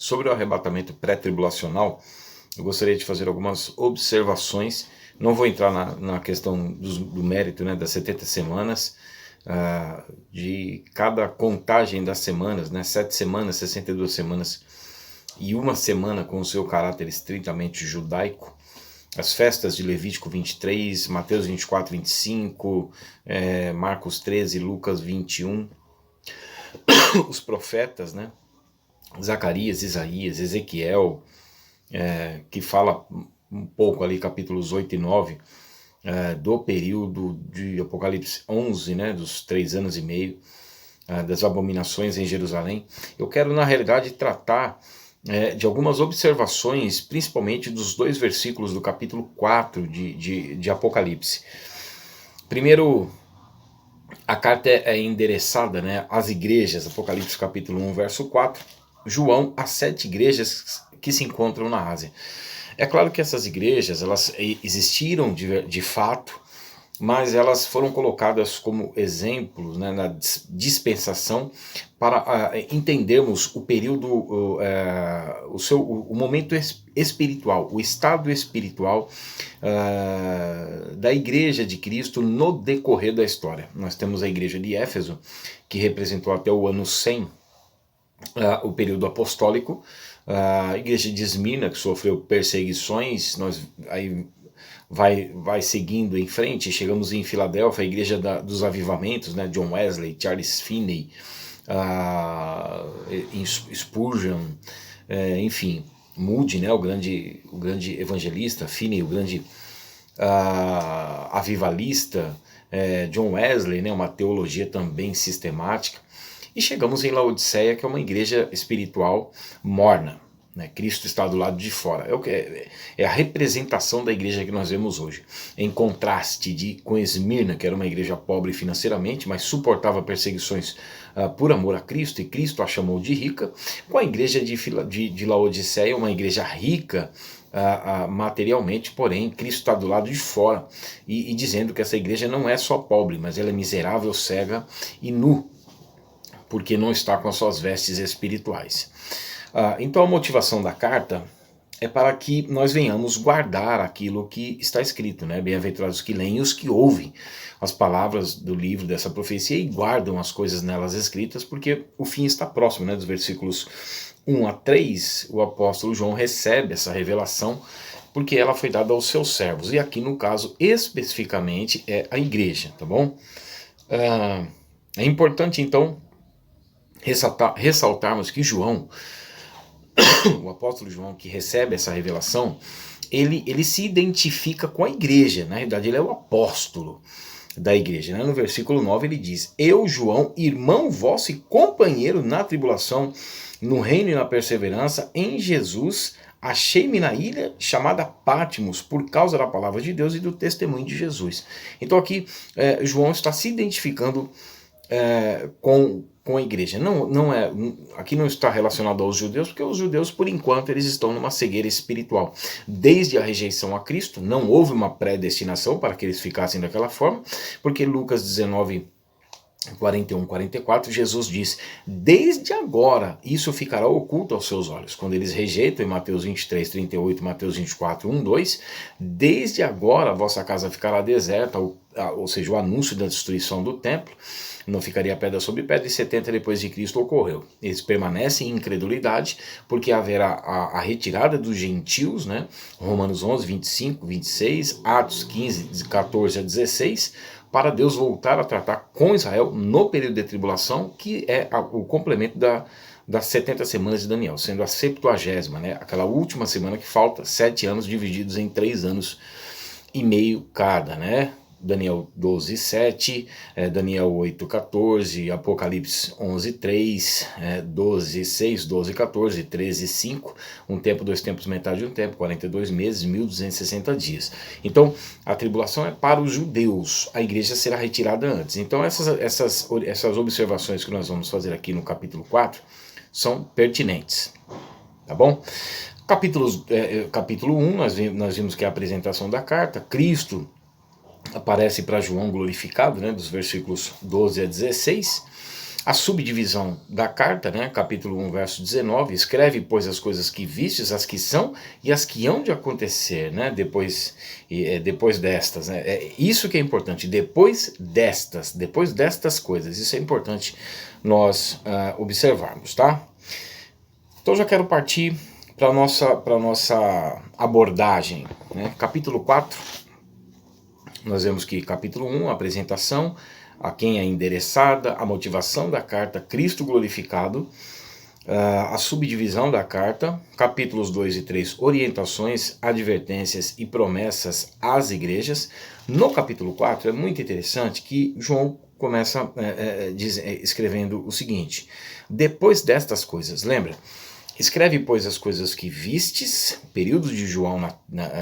Sobre o arrebatamento pré-tribulacional, eu gostaria de fazer algumas observações. Não vou entrar na questão do mérito, né, das 70 semanas, de cada contagem das semanas, né, 7 semanas, 62 semanas e uma semana com o seu caráter estritamente judaico. As festas de Levítico 23, Mateus 24, 25, Marcos 13, Lucas 21, os profetas, né? Zacarias, Isaías, Ezequiel, que fala um pouco ali, capítulos 8 e 9, do período de Apocalipse 11, né? Dos 3 anos e meio, das abominações em Jerusalém. Eu quero, na realidade, tratar de algumas observações, principalmente dos 2 versículos do capítulo 4 de Apocalipse. Primeiro, a carta é endereçada, né, às igrejas, Apocalipse capítulo 1, verso 4, João, às 7 igrejas que se encontram na Ásia. É claro que essas igrejas, elas existiram de fato, mas elas foram colocadas como exemplos, né, na dispensação para entendermos o período, o momento espiritual, o estado espiritual da igreja de Cristo no decorrer da história. Nós temos a igreja de Éfeso, que representou até o ano 100, o período apostólico, a igreja de Esmirna, que sofreu perseguições, aí vai seguindo em frente, chegamos em Filadélfia, a igreja dos avivamentos, né, John Wesley, Charles Finney, Spurgeon, enfim, Moody, né, o grande evangelista, Finney, o grande avivalista, John Wesley, né, uma teologia também sistemática, e chegamos em Laodiceia, que é uma igreja espiritual morna. Cristo está do lado de fora. É a representação da igreja que nós vemos hoje. Em contraste com Esmirna, que era uma igreja pobre financeiramente, mas suportava perseguições por amor a Cristo, e Cristo a chamou de rica, com a igreja de Laodiceia, uma igreja rica materialmente, porém Cristo está do lado de fora, e dizendo que essa igreja não é só pobre, mas ela é miserável, cega e nu, porque não está com as suas vestes espirituais. Então a motivação da carta é para que nós venhamos guardar aquilo que está escrito, né? Bem-aventurados os que leem e os que ouvem as palavras do livro dessa profecia e guardam as coisas nelas escritas, porque o fim está próximo, né? Dos versículos 1 a 3, o apóstolo João recebe essa revelação porque ela foi dada aos seus servos, e aqui no caso especificamente é a igreja, tá bom? É importante então ressaltarmos que João, o apóstolo João, que recebe essa revelação, ele se identifica com a igreja. Na realidade, ele é o apóstolo da igreja, né? No versículo 9 ele diz: eu, João, irmão vosso e companheiro na tribulação, no reino e na perseverança, em Jesus, achei-me na ilha chamada Patmos, por causa da palavra de Deus e do testemunho de Jesus. Então aqui João está se identificando com a igreja. Aqui não está relacionado aos judeus, porque os judeus, por enquanto, eles estão numa cegueira espiritual. Desde a rejeição a Cristo, não houve uma predestinação para que eles ficassem daquela forma, porque Lucas 19, 41, 44, Jesus diz: desde agora isso ficará oculto aos seus olhos. Quando eles rejeitam em Mateus 23, 38, Mateus 24, 1, 2, desde agora a vossa casa ficará deserta, ou seja, o anúncio da destruição do templo, não ficaria pedra sobre pedra, e 70 depois de Cristo ocorreu. Eles permanecem em incredulidade, porque haverá a retirada dos gentios, né? Romanos 11, 25, 26, Atos 15, 14 a 16, para Deus voltar a tratar com Israel no período de tribulação, que é o complemento das 70 semanas de Daniel, sendo a 70ª, né? Aquela última semana que falta, 7 anos divididos em 3 anos e meio cada, né? Daniel 12, 7, Daniel 8, 14, Apocalipse 11, 3, 12, 6, 12, 14, 13, 5, um tempo, 2 tempos, metade de um tempo, 42 meses, 1260 dias. Então, a tribulação é para os judeus, a igreja será retirada antes. Então, essas observações que nós vamos fazer aqui no capítulo 4 são pertinentes, tá bom? Capítulo 1, nós vimos que é a apresentação da carta. Cristo aparece para João glorificado, né, dos versículos 12 a 16, a subdivisão da carta, né, capítulo 1, verso 19, escreve, pois, as coisas que vistes, as que são e as que hão de acontecer, né, depois destas, né, isso que é importante, depois destas coisas, isso é importante nós observarmos, tá? Então já quero partir para nossa abordagem, né, capítulo 4, nós vemos que capítulo 1, apresentação, a quem é endereçada, a motivação da carta, Cristo glorificado, a subdivisão da carta, capítulos 2 e 3, orientações, advertências e promessas às igrejas. No capítulo 4 é muito interessante que João começa escrevendo o seguinte: depois destas coisas, lembra? Escreve, pois, as coisas que vistes, período de João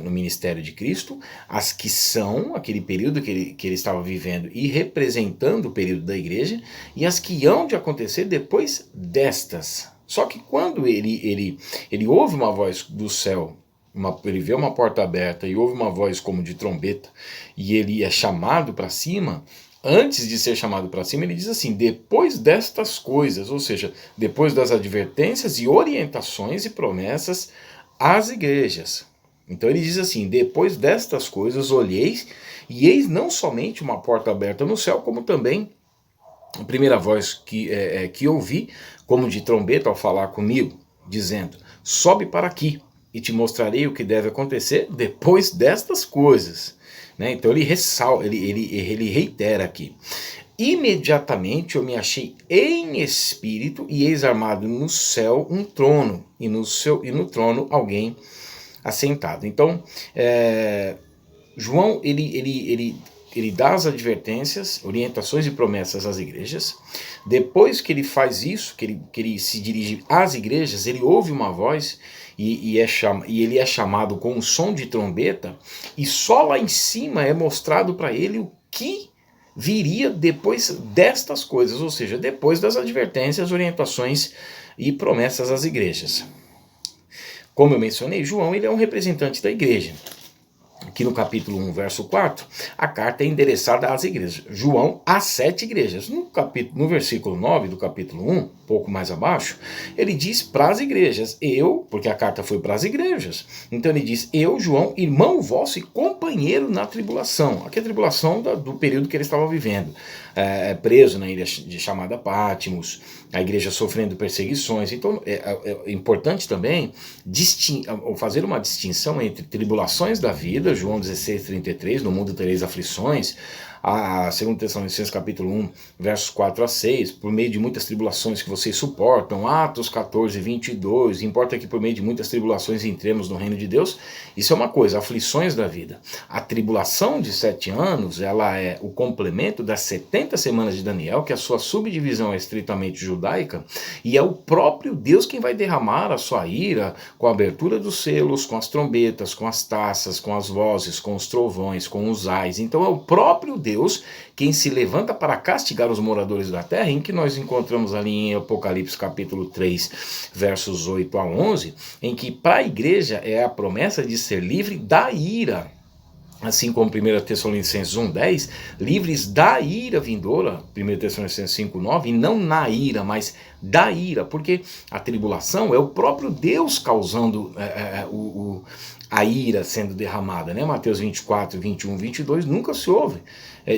no ministério de Cristo, as que são, aquele período que ele estava vivendo e representando o período da igreja, e as que hão de acontecer depois destas. Só que quando ele ouve uma voz do céu, ele vê uma porta aberta e ouve uma voz como de trombeta, e ele é chamado para cima. Antes de ser chamado para cima, ele diz assim, depois destas coisas, ou seja, depois das advertências e orientações e promessas às igrejas. Então ele diz assim, depois destas coisas olheis, e eis não somente uma porta aberta no céu, como também a primeira voz que ouvi, como de trombeta ao falar comigo, dizendo, sobe para aqui, e te mostrarei o que deve acontecer depois destas coisas. Né? Então ele reitera aqui. Imediatamente eu me achei em espírito, e eis armado no céu um trono, e no trono alguém assentado. Então, João ele dá as advertências, orientações e promessas às igrejas. Depois que ele faz isso, que ele se dirige às igrejas, ele ouve uma voz e ele é chamado com um som de trombeta, e só lá em cima é mostrado para ele o que viria depois destas coisas, ou seja, depois das advertências, orientações e promessas às igrejas. Como eu mencionei, João ele é um representante da igreja. Aqui no capítulo 1, verso 4, a carta é endereçada às igrejas. João, às 7 igrejas. No versículo 9 do capítulo 1, pouco mais abaixo, ele diz para as igrejas. Porque a carta foi para as igrejas. Então ele diz, eu, João, irmão vosso e companheiro na tribulação. Aqui é a tribulação do período que ele estava vivendo. Preso na ilha chamada Patmos, a igreja sofrendo perseguições. Então é importante também fazer uma distinção entre tribulações da vida, João 16:33, no mundo tereis aflições, a 2 Tessalonicenses capítulo 1, versos 4 a 6, por meio de muitas tribulações que vocês suportam, Atos 14:22, importa que por meio de muitas tribulações entremos no reino de Deus. Isso é uma coisa, aflições da vida. A tribulação de 7 anos, ela é o complemento das 70 semanas de Daniel, que a sua subdivisão é estritamente judaica, e é o próprio Deus quem vai derramar a sua ira com a abertura dos selos, com as trombetas, com as taças, com as vozes, com os trovões, com os ais. Então é o próprio Deus quem se levanta para castigar os moradores da terra, em que nós encontramos ali em Apocalipse capítulo 3, versos 8 a 11, em que para a igreja é a promessa de ser livre da ira. Assim como 1 Tessalonicenses 1:10, livres da ira vindoura, 1 Tessalonicenses 5:9, e não na ira, mas da ira, porque a tribulação é o próprio Deus causando a ira sendo derramada, né? Mateus 24, 21, 22, nunca se ouve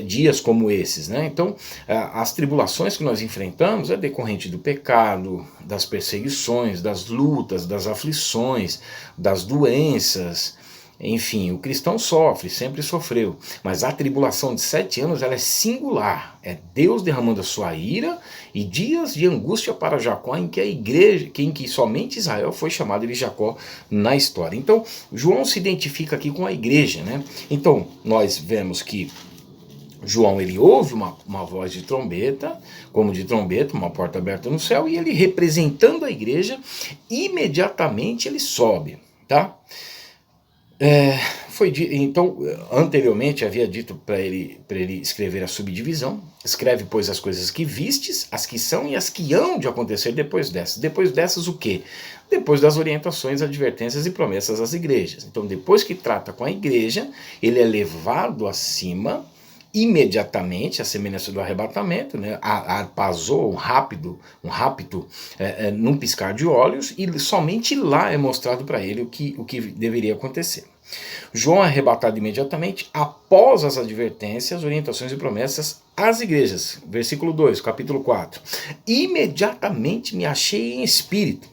dias como esses, né? Então, as tribulações que nós enfrentamos é decorrente do pecado, das perseguições, das lutas, das aflições, das doenças. Enfim, o cristão sofre, sempre sofreu, mas a tribulação de 7 anos ela é singular, é Deus derramando a sua ira e dias de angústia para Jacó, em que a igreja, em que somente Israel foi chamado de Jacó na história. Então, João se identifica aqui com a igreja, né? Então, nós vemos que João ele ouve uma voz de trombeta, como de trombeta, uma porta aberta no céu, e ele representando a igreja, imediatamente ele sobe, tá? Então, anteriormente havia dito para ele escrever a subdivisão. Escreve, pois, as coisas que vistes, as que são e as que hão de acontecer depois dessas. Depois dessas o quê? Depois das orientações, advertências e promessas às igrejas. Então, depois que trata com a igreja, ele é levado acima imediatamente, a semelhança do arrebatamento, né? Arpazou, um rapto, num piscar de olhos, e somente lá é mostrado para ele o que deveria acontecer. João é arrebatado imediatamente após as advertências, orientações e promessas às igrejas. Versículo 2, capítulo 4. Imediatamente me achei em espírito.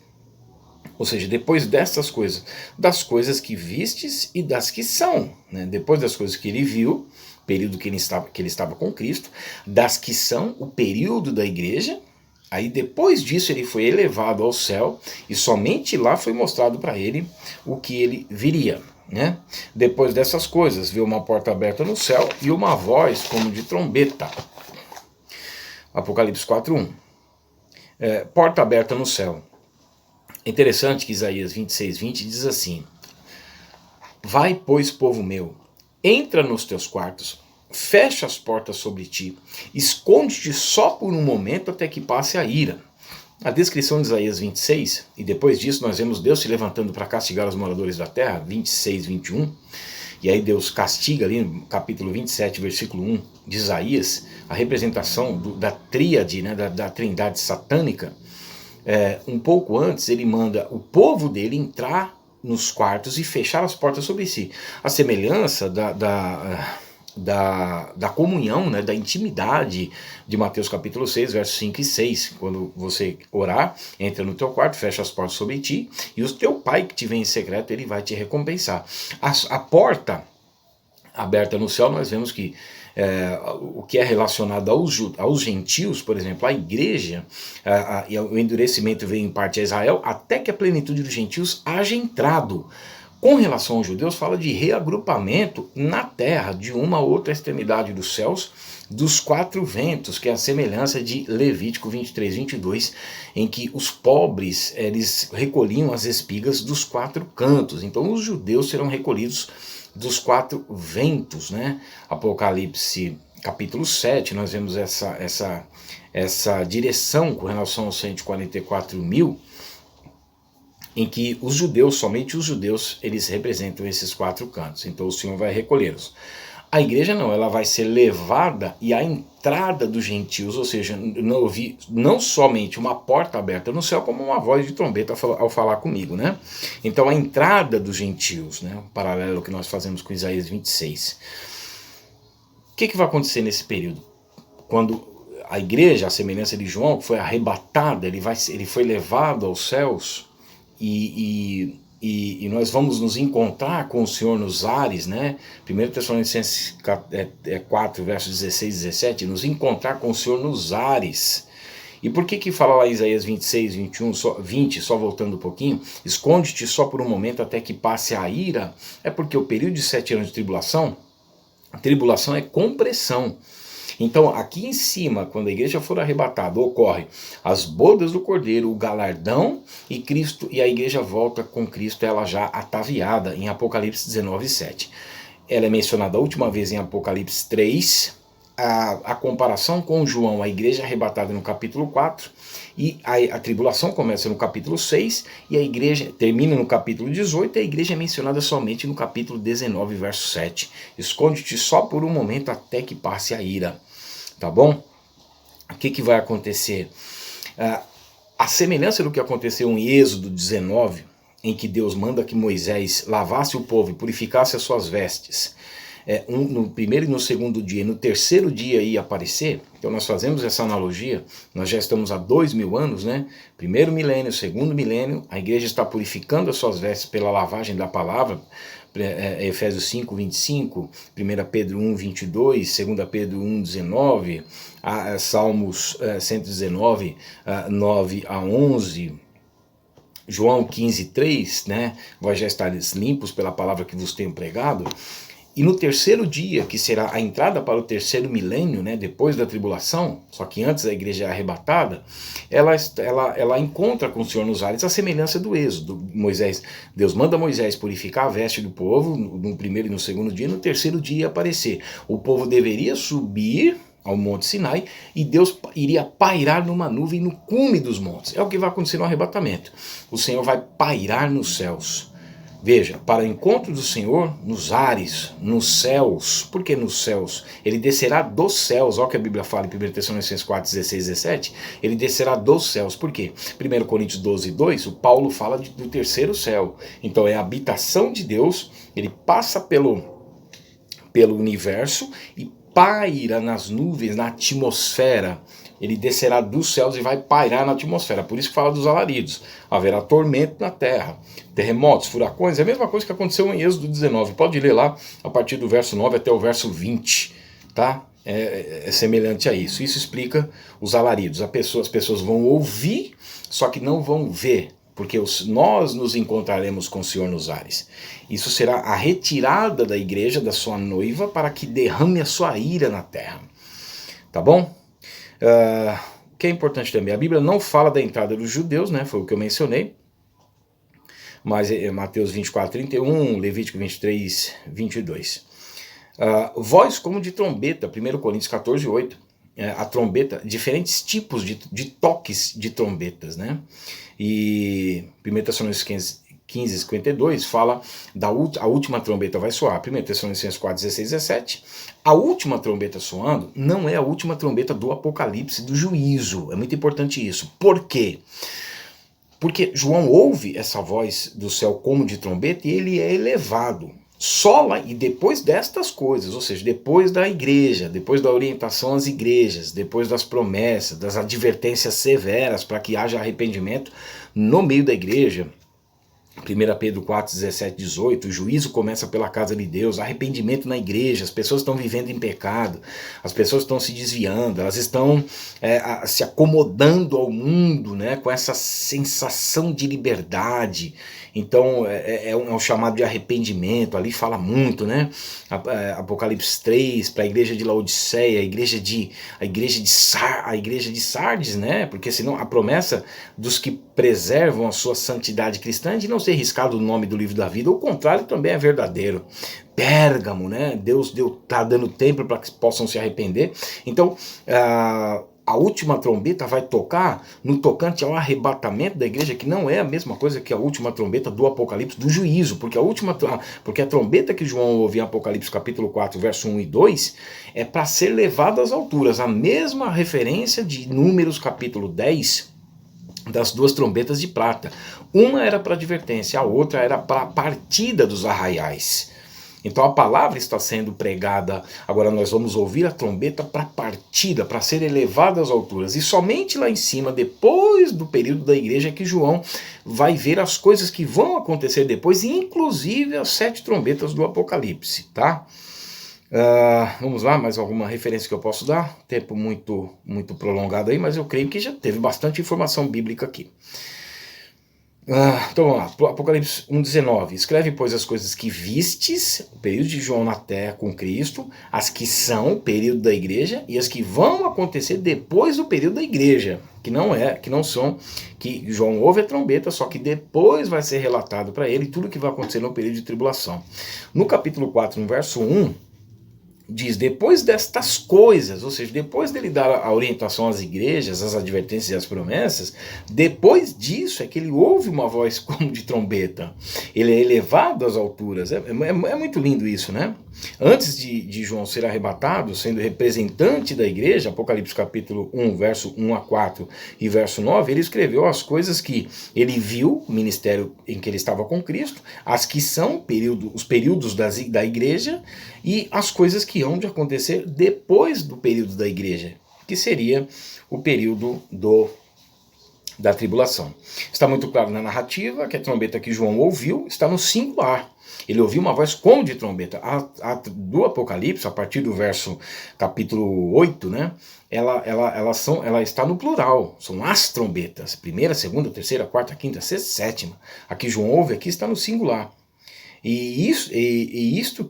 Ou seja, depois dessas coisas, das coisas que vistes e das que são. Né? Depois das coisas que ele viu, período que ele estava com Cristo, das que são, o período da igreja. Aí depois disso ele foi elevado ao céu e somente lá foi mostrado para ele o que ele viria. Né? Depois dessas coisas, viu uma porta aberta no céu e uma voz como de trombeta. Apocalipse 4:1. Porta aberta no céu. É interessante que Isaías 26:20 diz assim: vai, pois, povo meu, entra nos teus quartos, fecha as portas sobre ti, esconde-te só por um momento até que passe a ira. A descrição de Isaías 26, e depois disso nós vemos Deus se levantando para castigar os moradores da terra, 26, 21, e aí Deus castiga ali no capítulo 27, versículo 1 de Isaías, a representação da tríade, né, da trindade satânica. Um pouco antes ele manda o povo dele entrar nos quartos e fechar as portas sobre si. A semelhança da comunhão, né, da intimidade de Mateus capítulo 6, versos 5 e 6. Quando você orar, entra no teu quarto, fecha as portas sobre ti, e o teu pai que te vem em secreto, ele vai te recompensar. A porta aberta no céu, nós vemos que o que é relacionado aos gentios, por exemplo, a igreja, e o endurecimento veio em parte a Israel, até que a plenitude dos gentios haja entrado. Com relação aos judeus, fala de reagrupamento na terra, de uma ou outra extremidade dos céus, dos quatro ventos, que é a semelhança de Levítico 23, 22, em que os pobres eles recolhiam as espigas dos quatro cantos. Então os judeus serão recolhidos dos quatro ventos, né? Apocalipse capítulo 7, nós vemos essa direção com relação aos 144 mil, em que os judeus, somente os judeus, eles representam esses quatro cantos. Então o Senhor vai recolhê-los. A igreja não, ela vai ser levada e a entrada dos gentios, ou seja, não somente uma porta aberta no céu, como uma voz de trombeta ao falar comigo, né? Então a entrada dos gentios, né? Um paralelo que nós fazemos com Isaías 26. O que vai acontecer nesse período? Quando a igreja, a semelhança de João, foi arrebatada, ele foi levado aos céus, e nós vamos nos encontrar com o Senhor nos ares, né? 1 Tessalonicenses 4, versos 16 e 17, nos encontrar com o Senhor nos ares. E por que fala lá Isaías 26, 21, 20, só voltando um pouquinho, esconde-te só por um momento até que passe a ira? É porque o período de 7 anos de tribulação, a tribulação é compressão. Então, aqui em cima, quando a igreja for arrebatada, ocorre as bodas do Cordeiro, o galardão, e Cristo, e a igreja volta com Cristo, ela já ataviada, em Apocalipse 19, 7. Ela é mencionada a última vez em Apocalipse 3, a comparação com João, a igreja arrebatada no capítulo 4, e a tribulação começa no capítulo 6, e a igreja termina no capítulo 18, e a igreja é mencionada somente no capítulo 19, verso 7. Esconde-te só por um momento até que passe a ira. Tá bom? O que vai acontecer? A semelhança do que aconteceu em Êxodo 19, em que Deus manda que Moisés lavasse o povo e purificasse as suas vestes, no primeiro e no segundo dia, e no terceiro dia ia aparecer. Então nós fazemos essa analogia, nós já estamos há 2000 anos, né? Primeiro milênio, segundo milênio, a igreja está purificando as suas vestes pela lavagem da palavra, Efésios 5, 25, 1 Pedro 1, 22, 2 Pedro 1, 19, Salmos 119, 9 a 11, João 15, 3, né? Vós já estáis limpos pela palavra que vos tenho pregado. E no terceiro dia, que será a entrada para o terceiro milênio, né, depois da tribulação, só que antes a igreja é arrebatada, ela encontra com o Senhor nos ares a semelhança do Êxodo. Deus manda Moisés purificar a veste do povo no primeiro e no segundo dia, e no terceiro dia aparecer. O povo deveria subir ao Monte Sinai, e Deus iria pairar numa nuvem no cume dos montes. É o que vai acontecer no arrebatamento. O Senhor vai pairar nos céus. Veja, para o encontro do Senhor nos ares, nos céus. Por que nos céus? Ele descerá dos céus. Olha o que a Bíblia fala em 1 Tessalonicenses 4, 16, 17. Ele descerá dos céus. Por quê? 1 Coríntios 12, 2, o Paulo fala do terceiro céu. Então é a habitação de Deus. Ele passa pelo universo e paira nas nuvens, na atmosfera. Ele descerá dos céus e vai pairar na atmosfera. Por isso que fala dos alaridos. Haverá tormento na terra, terremotos, furacões. É a mesma coisa que aconteceu em Êxodo 19. Pode ler lá a partir do verso 9 até o verso 20. Tá? É semelhante a isso. Isso explica os alaridos. As pessoas vão ouvir, só que não vão ver. Porque nós nos encontraremos com o Senhor nos ares. Isso será a retirada da igreja, da sua noiva, para que derrame a sua ira na terra. Tá bom? O que é importante também, a Bíblia não fala da entrada dos judeus, né? Foi o que eu mencionei. Mas Mateus 24, 31, Levítico 23, 22. Voz como de trombeta, 1 Coríntios 14, 8. A trombeta, diferentes tipos de toques de trombetas, né? E 1 Tessalonicenses 15, 52 fala a última trombeta vai soar. 1 Tessalonicenses 4, 16, 17. A última trombeta soando não é a última trombeta do Apocalipse, do juízo. É muito importante isso. Por quê? Porque João ouve essa voz do céu como de trombeta e ele é elevado. Só lá, e depois destas coisas, ou seja, depois da igreja, depois da orientação às igrejas, depois das promessas, das advertências severas para que haja arrependimento no meio da igreja, 1 Pedro 4, 17, 18, o juízo começa pela casa de Deus, arrependimento na igreja, as pessoas estão vivendo em pecado, as pessoas estão se desviando, elas estão se acomodando ao mundo, né, com essa sensação de liberdade. Então é um chamado de arrependimento, ali fala muito, né? Apocalipse 3, para a igreja de Laodiceia, a igreja de Sardes, né? Porque senão a promessa dos que preservam a sua santidade cristã é de não ser riscado o nome do livro da vida, o contrário também é verdadeiro. Pérgamo, né? Deus está dando tempo para que possam se arrepender. Então, a última trombeta vai tocar no tocante ao arrebatamento da igreja, que não é a mesma coisa que a última trombeta do Apocalipse, do juízo, porque a trombeta que João ouve em Apocalipse capítulo 4, verso 1 e 2, é para ser levada às alturas. A mesma referência de Números capítulo 10, das duas trombetas de prata. Uma era para advertência, a outra era para a partida dos arraiais. Então a palavra está sendo pregada, agora nós vamos ouvir a trombeta para partida, para ser elevada às alturas. E somente lá em cima, depois do período da igreja, é que João vai ver as coisas que vão acontecer depois, inclusive as 7 trombetas do Apocalipse, tá? Vamos lá, mais alguma referência que eu posso dar? Tempo muito prolongado aí, mas eu creio que já teve bastante informação bíblica aqui. Então vamos lá, Apocalipse 1,19. Escreve, pois, as coisas que vistes, o período de João na terra com Cristo, as que são o período da igreja e as que vão acontecer depois do período da igreja, que João ouve a trombeta, só que depois vai ser relatado para ele tudo o que vai acontecer no período de tribulação. No capítulo 4, no verso 1, diz, depois destas coisas, ou seja, depois dele dar a orientação às igrejas, as advertências e as promessas, depois disso é que ele ouve uma voz como de trombeta. Ele é elevado às alturas. É muito lindo isso, né? Antes de João ser arrebatado, sendo representante da igreja, Apocalipse capítulo 1, verso 1 a 4 e verso 9, ele escreveu as coisas que ele viu, o ministério em que ele estava com Cristo, as que são os períodos da igreja e as coisas que hão de acontecer depois do período da igreja, que seria o período da tribulação. Está muito claro na narrativa que a trombeta que João ouviu está no singular. Ele ouviu uma voz como de trombeta. Do Apocalipse, a partir do verso capítulo 8, né, ela está no plural. São as trombetas. Primeira, segunda, terceira, quarta, quinta, sexta, sétima. A que João ouve aqui está no singular. E isto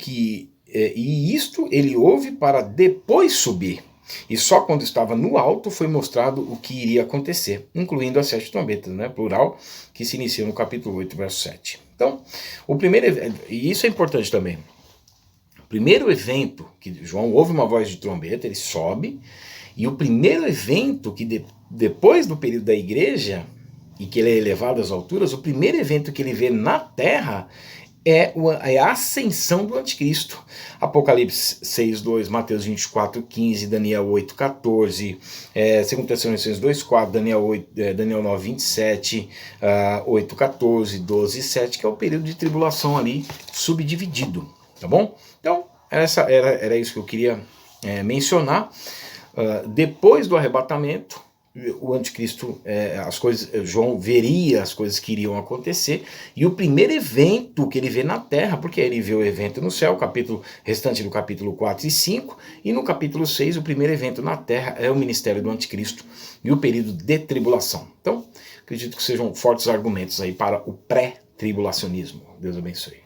ele ouve para depois subir. E só quando estava no alto foi mostrado o que iria acontecer, incluindo as 7 trombetas, né, plural, que se inicia no capítulo 8, verso 7. Então, o primeiro evento, e isso é importante também, o primeiro evento que João ouve uma voz de trombeta, ele sobe, e o primeiro evento que depois do período da igreja e que ele é elevado às alturas, o primeiro evento que ele vê na terra é a ascensão do anticristo. Apocalipse 6:2, Mateus 24:15, Daniel 8:14, 2 Tessalonicenses 2:4, Daniel 9:27, 8:14, 12:7, que é o período de tribulação ali subdividido, tá bom? Então, era isso que eu queria mencionar. Depois do arrebatamento, o anticristo, João veria as coisas que iriam acontecer, e o primeiro evento que ele vê na terra, porque ele vê o evento no céu, restante do capítulo 4 e 5, e no capítulo 6, o primeiro evento na terra é o ministério do anticristo e o período de tribulação. Então, acredito que sejam fortes argumentos aí para o pré-tribulacionismo. Deus abençoe.